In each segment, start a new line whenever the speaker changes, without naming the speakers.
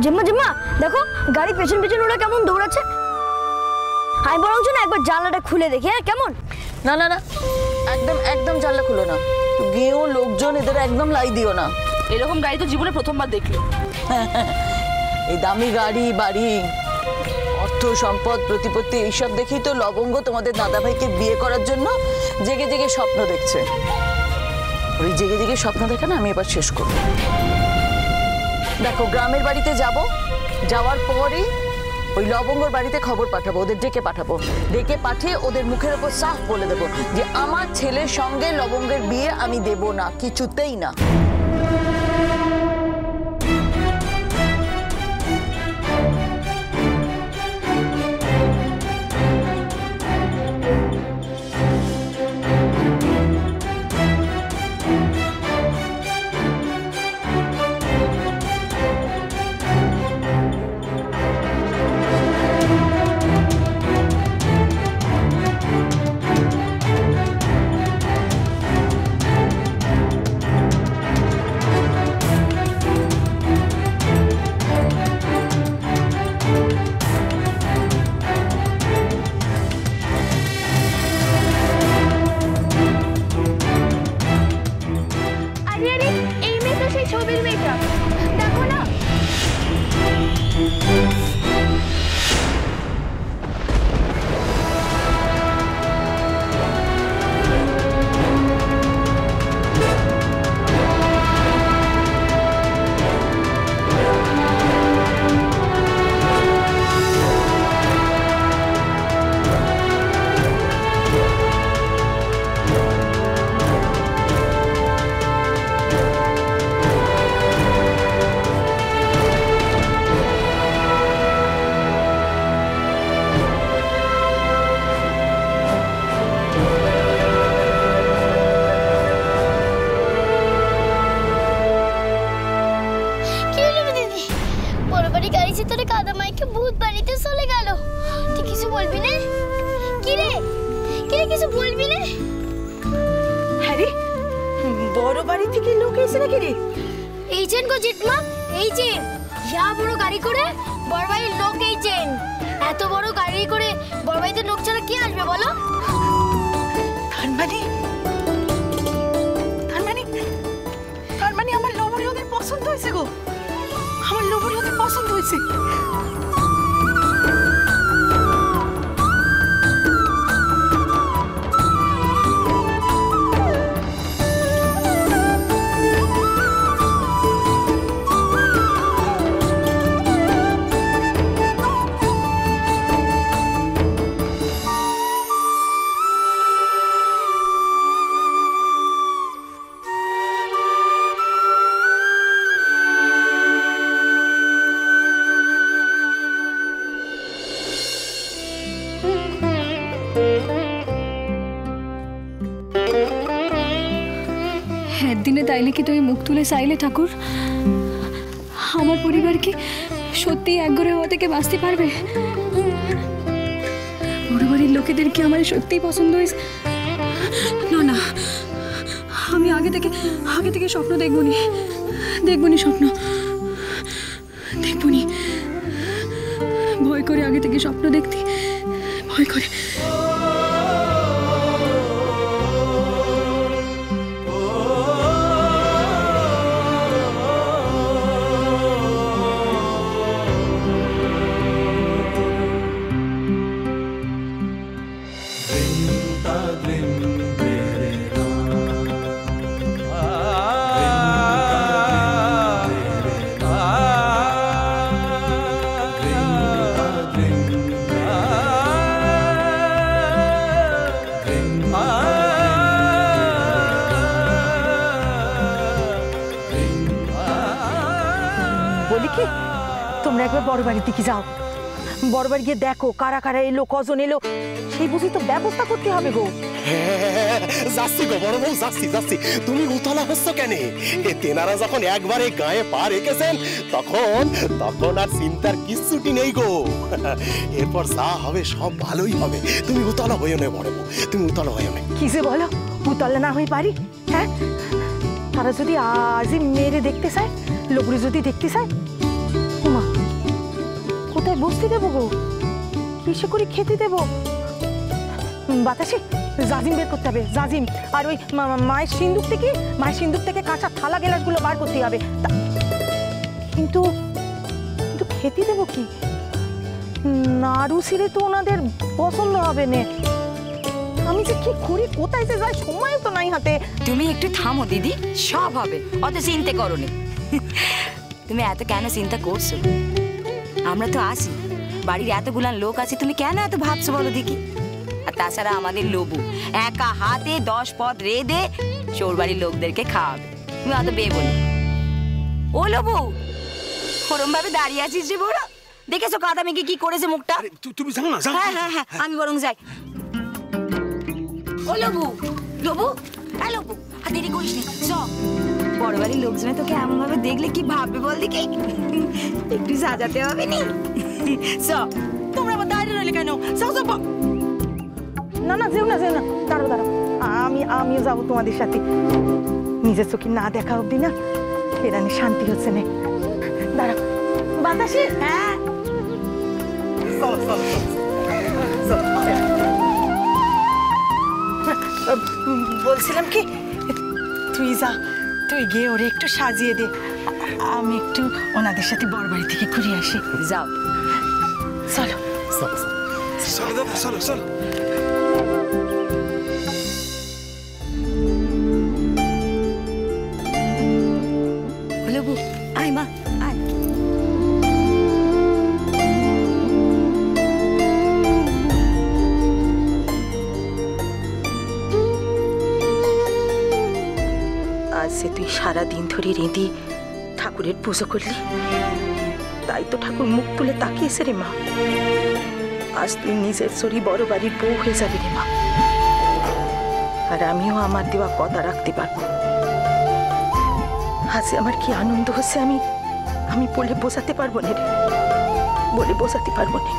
জিম্মা জিম্মা দেখো গাড়ি পেছন পেছন ওরা কেমন দৌড়াচ্ছে। আমি বরঞ্চ না একবার জানলাটা খুলে দেখি। হ্যাঁ কেমন?
না না না, একদম একদম জানলা খুলো না। গিয়েও লোকজন এদের একদম লাই দিও না।
এরকম গাড়ি তো জীবনে প্রথমবার দেখলো।
এই দামি গাড়ি বাড়ি অর্থ সম্পদ প্রতিপত্তি এইসব দেখেই তো লবঙ্গ তোমাদের দাদাভাইকে বিয়ে করার জন্য জেগে জেগে স্বপ্ন দেখছে। ওই জেগে জেগে স্বপ্ন দেখে না আমি এবার শেষ করব। দেখো গ্রামের বাড়িতে যাব, যাওয়ার পরই ওই লবঙ্গর বাড়িতে খবর পাঠাবো, ওদের ডেকে পাঠাবো। ডেকে পাঠিয়ে ওদের মুখের ওপর সাফ বলে দেবো যে আমার ছেলের সঙ্গে লবঙ্গের বিয়ে আমি দেব না, কিছুতেই না।
বড় বাড়ি থেকে লোক এসে নাকি রে?
এইছেন গো জেঠমা, এইছেন ইয়া বড় গাড়ি করে বড় বাড়ির লোক এইছেন। এত বড় গাড়ি করে বড় বাড়িতে লোক ছাড়া কে আসবে বলো?
তার মানে আমার লবণী ওদের পছন্দ হয়েছে গো, আমার লবণী ওদের পছন্দ হয়েছে।
একদিনে তাইলে কি তুমি মুখ তুলে চাইলে ঠাকুর আমার পরিবার কি সত্যি একঘরে হওয়া থেকে বাঁচতে পারবে? বড় বাড়ির লোকেদের কি আমার সত্যিই পছন্দ হয়েছে? না না, আমি আগে থেকে স্বপ্ন দেখবনি স্বপ্ন দেখবনি। ভয় করে আগে থেকে স্বপ্ন দেখতে ভয় করে।
তোমরা একবার বড় বাড়ির দিকে যাও, বড় বাড়ি গিয়ে দেখো কারা কারা এলো, কজন এলো, সেই বুঝি তো ব্যবস্থা করতে হবে গো।
যাচ্ছি গো বড় বউ, যাচ্ছি। তুমি উতলা হচ্ছ কেন? তেনারা যখন একবারে গায়ে পা রেখেছেন তখন আর চিন্তার কিচ্ছুটি নেই গো। এরপর যা হবে সব ভালোই হবে। তুমি উতলা হইও না বড় বউ, তুমি উতলা হইও না।
কি যে বলো, উতলা না হয়ে পারি? হ্যাঁ, তারা যদি আজই মেয়েরে দেখতে চায়, লোকরে যদি দেখতে চায়, উমা কোথায় বসতে দেবো গো? কিসে করে খেতে দেবো? বাতাসে জাজিম বের করতে হবে, জাজিম। আর ওই মায়ের সিন্দুক থেকে কাঁচা থালা গেলাসগুলো বার করতে হবে। কিন্তু কিন্তু খেতে দেবো কি? নাড়ু ছিঁড়ে তো ওনাদের পছন্দ হবে না। আমি যে কি করি, কোথায় যে যাই, সময় তো নাই হাতে।
তুমি একটু থামো দিদি, সব হবে, অত চিন্তা করো নি। তুমি এত কেন চিন্তা করছো? আমরা তো আছি, বাড়ির এতগুলান লোক আছে, তুমি কেন এত ভাবছো বলো দেখি? আর তাছাড়া আমাদের লবু একা হাতে 10 পদ রেঁধে চোর বাড়ির লোকদেরকে খাওয়াবে। তুমি অত বেয়ে বলি। ও লবু, ওরম ভাবে দাঁড়িয়ে আছিস যে বড়, দেখেছো কাদা মেঘে কি করেছে মুখটা?
তুমি যাও না, যাও।
হ্যাঁ, আমি বরং যাই। ও লবু, লবু, হ্যাঁ লবু, আর দেরি করিস নি, চ। বড় বাড়ির লোকজনে তোকে এমন ভাবে দেখলে কি ভাববে বল দেখি? একটু সাজাতে হবে নি? চ, তোমরা আবার দাঁড়িয়ে রইলে কেন? যাও।
না না, যেও না। দাঁড়াও, আমিও যাবো তোমাদের সাথে। নিজের চোখে না দেখা অব্দি না ফেরানি শান্তি হচ্ছে না। দাঁড়াও বাতাসে।
হ্যাঁ,
বলছিলাম কি, তুই গিয়ে ওরে একটু সাজিয়ে দে, আমি একটু ওনাদের সাথে বড় বাড়ি থেকে ঘুরে আসি।
যাও।
চলো।
চলো দাদা, চলো।
লবু, আয় মা, আয়।
আজ সে তুই সারাদিন ধরে রেঁধি ঠাকুরের পুজো করলি, তাই তো ঠাকুর মুখ তুলে তাকিয়েছে রে মা। আজ তুই নিজের শরীর বড় বাড়ির বউ হয়ে যাবি রে মা। আর আমিও আমার দেওয়া কথা রাখতে পারবো। আজ আমার কি আনন্দ হচ্ছে, আমি বলে বোঝাতে পারবো না রে, বলে বোঝাতে পারবো না।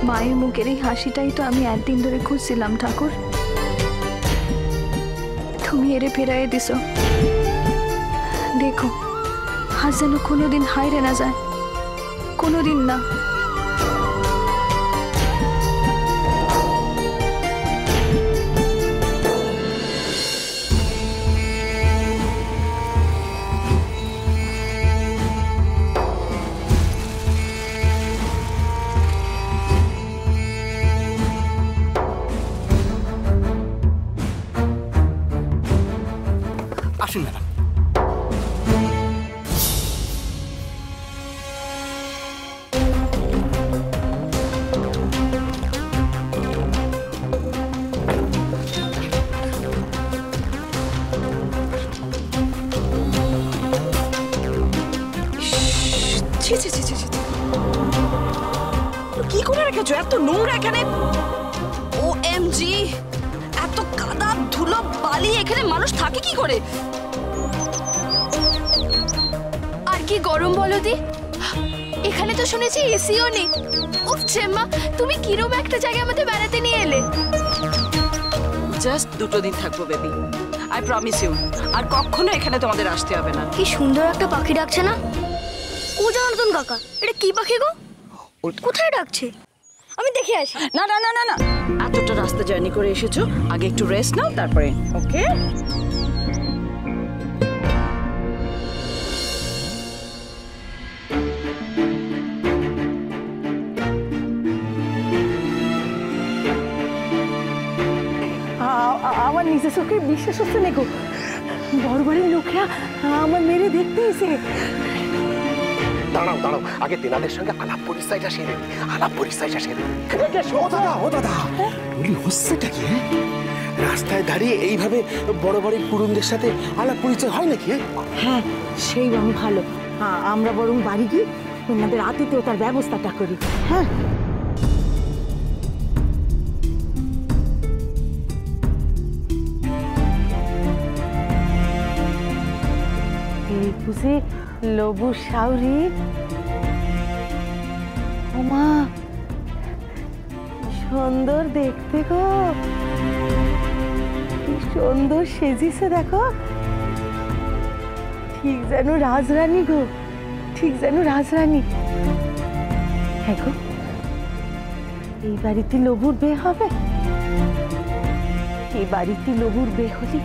মায়ের মুখের এই হাসিটাই তো আমি একদিন ধরে খুঁজছিলাম ঠাকুর। তুমি এরে ফেরাইয়ে দিছো। দেখো, আর যেন কোনোদিন হাইরে না যায়, কোনোদিন না।
আসুন ম্যাডাম।
কি করে রেখেছো এত নোংরা এখানে?
OMG, এত কাদা ধুলো বালি, এখানে মানুষ থাকে কি করে?
আর কি গরম বলো দি, এখানে তো শুনেছি এসিও নেই। উফ ছেম্মা, তুমি কিরম একটা জায়গায় আমাদের বেড়াতে নিয়ে এলে।
জাস্ট 2 দিন থাকবো বেবি, আই প্রমিস ইউ। আর কখনো এখানে তোমাদের আসতে হবে না।
কি সুন্দর একটা পাখি ডাকছে না? ও জনার্দন কাকা, এটা কি পাখি গো? কোথায় ডাকছে? আমি দেখে আসি।
না, এতটা রাস্তা জার্নি করে এসেছো, আগে একটু রেস্ট নাও, তারপরে ওকে?
আমার নিজের চোখে বিশ্বাস হচ্ছে না গো, বড় বাড়ির লোকেরা আমার মেরে দেখতে এসে।
দাঁড়াও, আগে তেনাদের সঙ্গে আলাপ পরিচয়টা সেরে। ও দাদা, বলি হচ্ছেটা কি? রাস্তায় দাঁড়িয়ে এইভাবে বড় বাড়ির পুরুষদের সাথে আলাপ পরিচয় হয় নাকি?
হ্যাঁ, সেই রং ভালো। আমরা বরং বাড়ি গিয়ে ওনাদের আতিথেয়তার ব্যবস্থাটা করি। হ্যাঁ, এই বুঝি লবু শাউরি ওমা কি সুন্দর দেখতে গো, কি সুন্দর সেজিছে দেখো, ঠিক যেন রাজরানী গো, ঠিক যেন রাজরানী। হ্যাঁ গো, এই বাড়িতে লবুর বিয়ে হবে, এই বাড়িতে লবুর বিয়ে হলে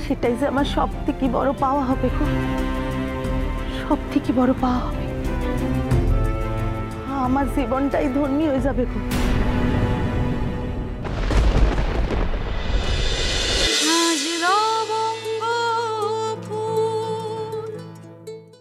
সেটাই যে আমার সব থেকে বড় পাওয়া হবে গো, সব থেকে বড় পাওয়া হবে। আমার জীবনটাই ধন্য হয়ে যাবে গো।